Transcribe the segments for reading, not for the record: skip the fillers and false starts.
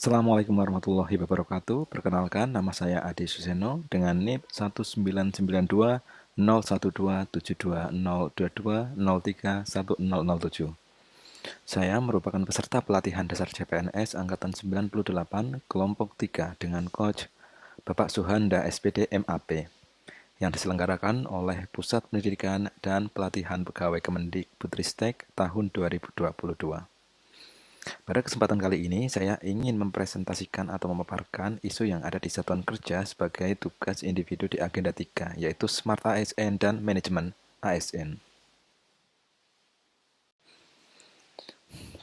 Assalamualaikum warahmatullahi wabarakatuh. Perkenalkan, nama saya Ade Suseno dengan NIP 1992 0121722022031007. Saya merupakan peserta pelatihan dasar CPNS Angkatan 98 kelompok 3 dengan Coach Bapak Suhanda SPD MAP yang diselenggarakan oleh Pusat Pendidikan dan Pelatihan Pegawai Kemendikbudristek tahun 2022. Pada kesempatan kali ini, saya ingin mempresentasikan atau memaparkan isu yang ada di satuan kerja sebagai tugas individu di agenda 3, yaitu Smart ASN dan Manajemen ASN.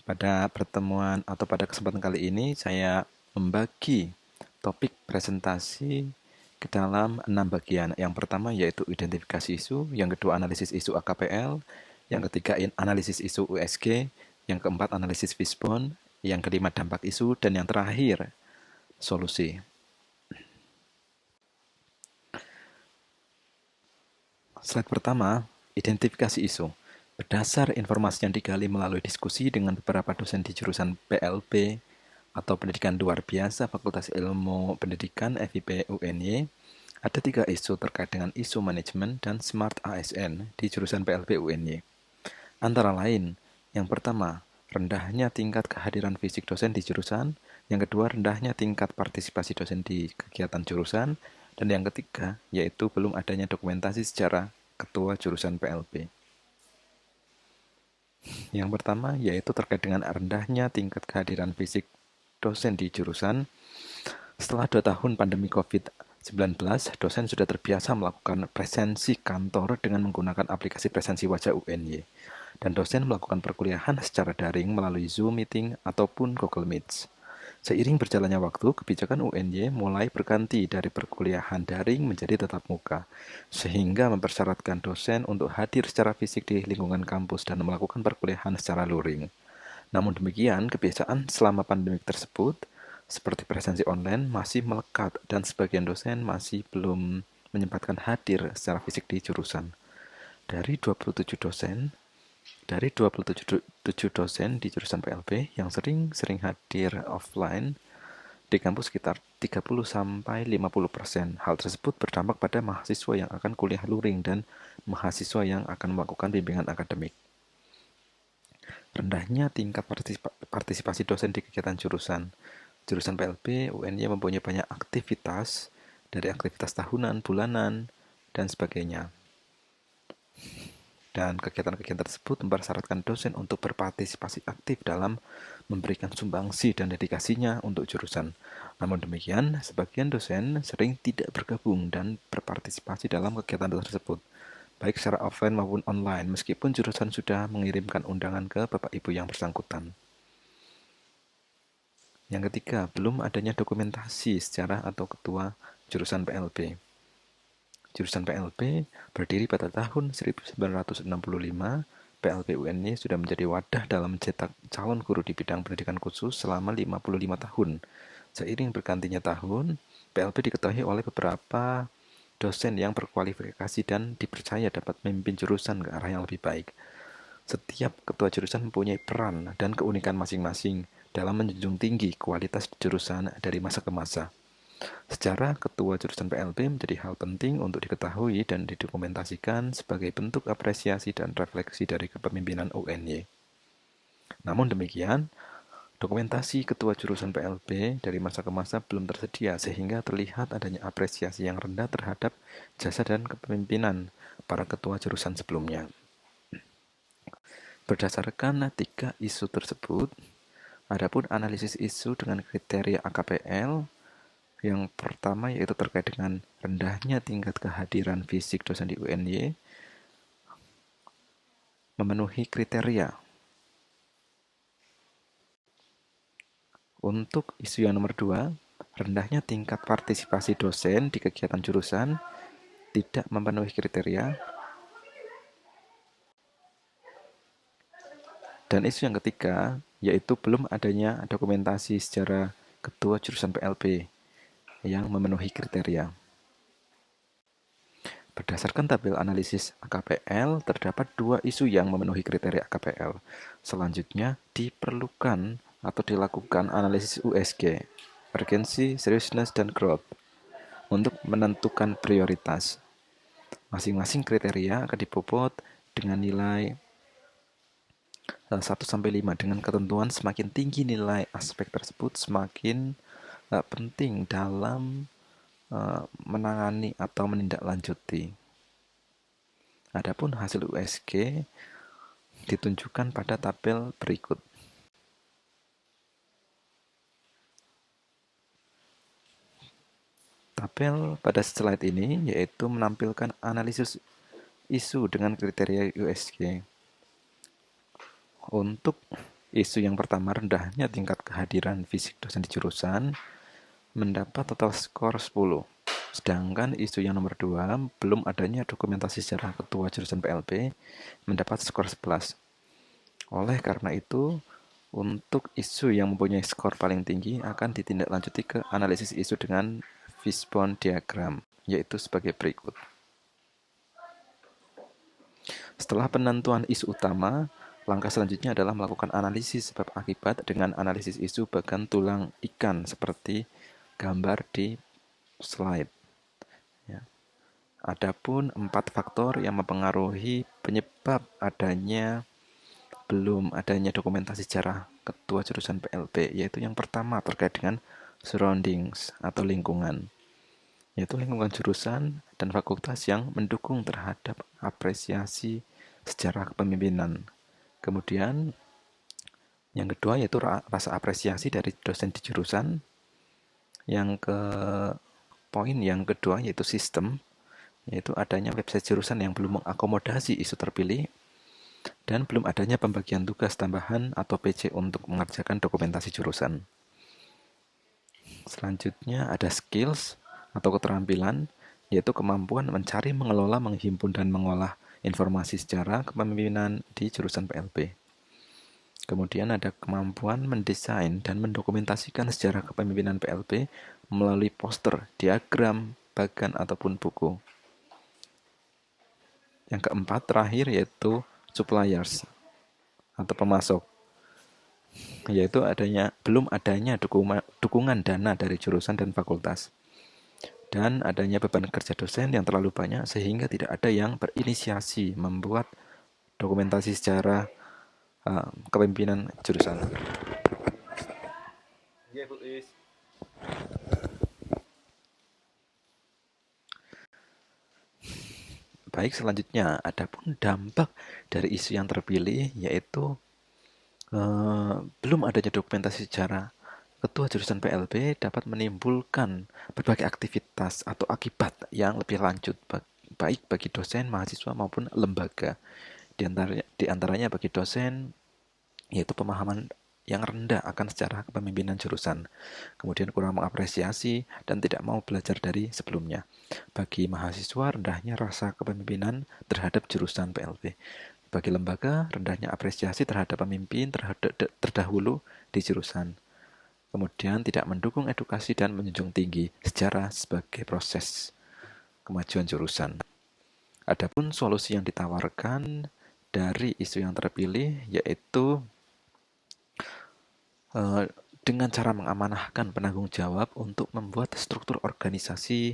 Pada pertemuan atau pada kesempatan kali ini, saya membagi topik presentasi ke dalam 6 bagian. Yang pertama yaitu identifikasi isu, yang kedua analisis isu AKPL, yang ketiga analisis isu USG, yang keempat analisis Fishbone, yang kelima dampak isu, dan yang terakhir solusi. Slide pertama, identifikasi isu. Berdasar informasi yang digali melalui diskusi dengan beberapa dosen di jurusan PLP atau Pendidikan Luar Biasa Fakultas Ilmu Pendidikan FIP UNY, ada 3 isu terkait dengan isu manajemen dan Smart ASN di jurusan PLP UNY. Antara lain, yang pertama, rendahnya tingkat kehadiran fisik dosen di jurusan, yang kedua, rendahnya tingkat partisipasi dosen di kegiatan jurusan, dan yang ketiga, yaitu belum adanya dokumentasi secara ketua jurusan PLP. Yang pertama, yaitu terkait dengan rendahnya tingkat kehadiran fisik dosen di jurusan. Setelah 2 tahun pandemi COVID-19, dosen sudah terbiasa melakukan presensi kantor dengan menggunakan aplikasi presensi wajah UNY. Dan dosen melakukan perkuliahan secara daring melalui Zoom Meeting ataupun Google Meets. Seiring berjalannya waktu, kebijakan UNY mulai berganti dari perkuliahan daring menjadi tatap muka, sehingga mempersyaratkan dosen untuk hadir secara fisik di lingkungan kampus dan melakukan perkuliahan secara luring. Namun demikian, kebiasaan selama pandemi tersebut, seperti presensi online, masih melekat dan sebagian dosen masih belum menyempatkan hadir secara fisik di jurusan. Dari 27 dosen, di jurusan PLP yang sering hadir offline di kampus sekitar 30-50%. Hal tersebut berdampak pada mahasiswa yang akan kuliah luring dan mahasiswa yang akan melakukan bimbingan akademik. Rendahnya tingkat partisipasi dosen di kegiatan jurusan. Jurusan PLP UNY mempunyai banyak aktivitas, dari aktivitas tahunan, bulanan, dan sebagainya. Dan kegiatan-kegiatan tersebut mempersyaratkan dosen untuk berpartisipasi aktif dalam memberikan sumbangsi dan dedikasinya untuk jurusan. Namun demikian, sebagian dosen sering tidak bergabung dan berpartisipasi dalam kegiatan tersebut, baik secara offline maupun online, meskipun jurusan sudah mengirimkan undangan ke Bapak Ibu yang bersangkutan. Yang ketiga, belum adanya dokumentasi sejarah atau ketua jurusan PLP. Jurusan PLP berdiri pada tahun 1965. PLP UNY sudah menjadi wadah dalam mencetak calon guru di bidang pendidikan khusus selama 55 tahun. Seiring bergantinya tahun, PLP diketahui oleh beberapa dosen yang berkualifikasi dan dipercaya dapat memimpin jurusan ke arah yang lebih baik. Setiap ketua jurusan mempunyai peran dan keunikan masing-masing dalam menjunjung tinggi kualitas jurusan dari masa ke masa. Secara ketua jurusan PLP menjadi hal penting untuk diketahui dan didokumentasikan sebagai bentuk apresiasi dan refleksi dari kepemimpinan UNY. Namun demikian, dokumentasi ketua jurusan PLP dari masa ke masa belum tersedia sehingga terlihat adanya apresiasi yang rendah terhadap jasa dan kepemimpinan para ketua jurusan sebelumnya. Berdasarkan 3 isu tersebut, adapun analisis isu dengan kriteria AKPL, yang pertama yaitu terkait dengan rendahnya tingkat kehadiran fisik dosen di UNY memenuhi kriteria. Untuk isu yang nomor 2, rendahnya tingkat partisipasi dosen di kegiatan jurusan tidak memenuhi kriteria. Dan isu yang ketiga yaitu belum adanya dokumentasi secara ketua jurusan PLP yang memenuhi kriteria. Berdasarkan tabel analisis AKPL, terdapat 2 isu yang memenuhi kriteria AKPL. Selanjutnya, diperlukan atau dilakukan analisis USG, urgency, seriousness, dan growth, untuk menentukan prioritas. Masing-masing kriteria akan dibobot dengan nilai 1-5 dengan ketentuan semakin tinggi nilai aspek tersebut semakin penting dalam menangani atau menindaklanjuti. Adapun hasil USG ditunjukkan pada tabel berikut. Tabel pada slide ini yaitu menampilkan analisis isu dengan kriteria USG. Untuk isu yang pertama, rendahnya tingkat kehadiran fisik dosen di jurusan, mendapat total skor 10. Sedangkan isu yang nomor 2, belum adanya dokumentasi sejarah ketua jurusan PLP, mendapat skor 11. Oleh karena itu, untuk isu yang mempunyai skor paling tinggi akan ditindaklanjuti ke analisis isu dengan fishbone diagram, yaitu sebagai berikut. Setelah penentuan isu utama, langkah selanjutnya adalah melakukan analisis sebab akibat dengan analisis isu bagan tulang ikan seperti gambar di slide. Ya. Adapun 4 faktor yang mempengaruhi penyebab belum adanya dokumentasi sejarah ketua jurusan PLP, yaitu yang pertama terkait dengan surroundings atau lingkungan, yaitu lingkungan jurusan dan fakultas yang mendukung terhadap apresiasi sejarah kepemimpinan. Kemudian yang kedua yaitu rasa apresiasi dari dosen di jurusan. Poin yang kedua yaitu sistem, yaitu adanya website jurusan yang belum mengakomodasi isu terpilih dan belum adanya pembagian tugas tambahan atau PC untuk mengerjakan dokumentasi jurusan. Selanjutnya ada skills atau keterampilan, yaitu kemampuan mencari, mengelola, menghimpun, dan mengolah informasi sejarah kepemimpinan di jurusan PLP. Kemudian ada kemampuan mendesain dan mendokumentasikan sejarah kepemimpinan PLP melalui poster, diagram, bagan, ataupun buku. Yang keempat terakhir yaitu suppliers atau pemasok, yaitu belum adanya dukungan dana dari jurusan dan fakultas, dan adanya beban kerja dosen yang terlalu banyak sehingga tidak ada yang berinisiasi membuat dokumentasi sejarah kepemimpinan jurusan. Baik, selanjutnya adapun dampak dari isu yang terpilih yaitu belum adanya dokumentasi sejarah ketua jurusan PLP dapat menimbulkan berbagai aktivitas atau akibat yang lebih lanjut baik bagi dosen, mahasiswa maupun lembaga. Di antaranya bagi dosen yaitu pemahaman yang rendah akan sejarah kepemimpinan jurusan, kemudian kurang mengapresiasi dan tidak mau belajar dari sebelumnya. Bagi mahasiswa, rendahnya rasa kepemimpinan terhadap jurusan PLP. Bagi lembaga, rendahnya apresiasi terhadap pemimpin terdahulu di jurusan. Kemudian tidak mendukung edukasi dan menjunjung tinggi sejarah sebagai proses kemajuan jurusan. Adapun solusi yang ditawarkan dari isu yang terpilih yaitu dengan cara mengamanahkan penanggung jawab untuk membuat struktur organisasi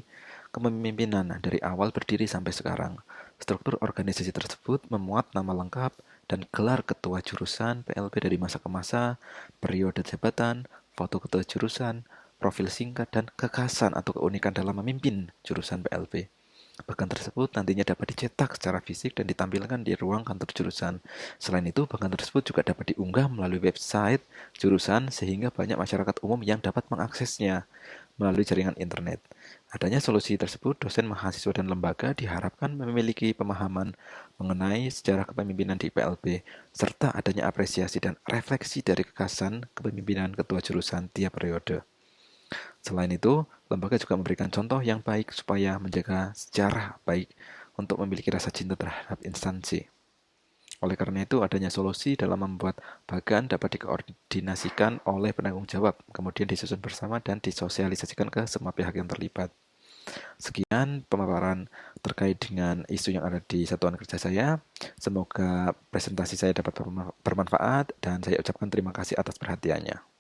kepemimpinan dari awal berdiri sampai sekarang. Struktur organisasi tersebut memuat nama lengkap dan gelar ketua jurusan PLP dari masa ke masa, periode jabatan, foto ketua jurusan, profil singkat, dan kekhasan atau keunikan dalam memimpin jurusan PLP. Bagan tersebut nantinya dapat dicetak secara fisik dan ditampilkan di ruang kantor jurusan. Selain itu, bagan tersebut juga dapat diunggah melalui website jurusan sehingga banyak masyarakat umum yang dapat mengaksesnya melalui jaringan internet. Adanya solusi tersebut, dosen, mahasiswa, dan lembaga diharapkan memiliki pemahaman mengenai sejarah kepemimpinan di PLP, serta adanya apresiasi dan refleksi dari kekhasan kepemimpinan ketua jurusan tiap periode. Selain itu, lembaga juga memberikan contoh yang baik supaya menjaga sejarah baik untuk memiliki rasa cinta terhadap instansi. Oleh karena itu, adanya solusi dalam membuat bagan dapat dikoordinasikan oleh penanggung jawab, kemudian disusun bersama dan disosialisasikan ke semua pihak yang terlibat. Sekian pemaparan terkait dengan isu yang ada di satuan kerja saya. Semoga presentasi saya dapat bermanfaat dan saya ucapkan terima kasih atas perhatiannya.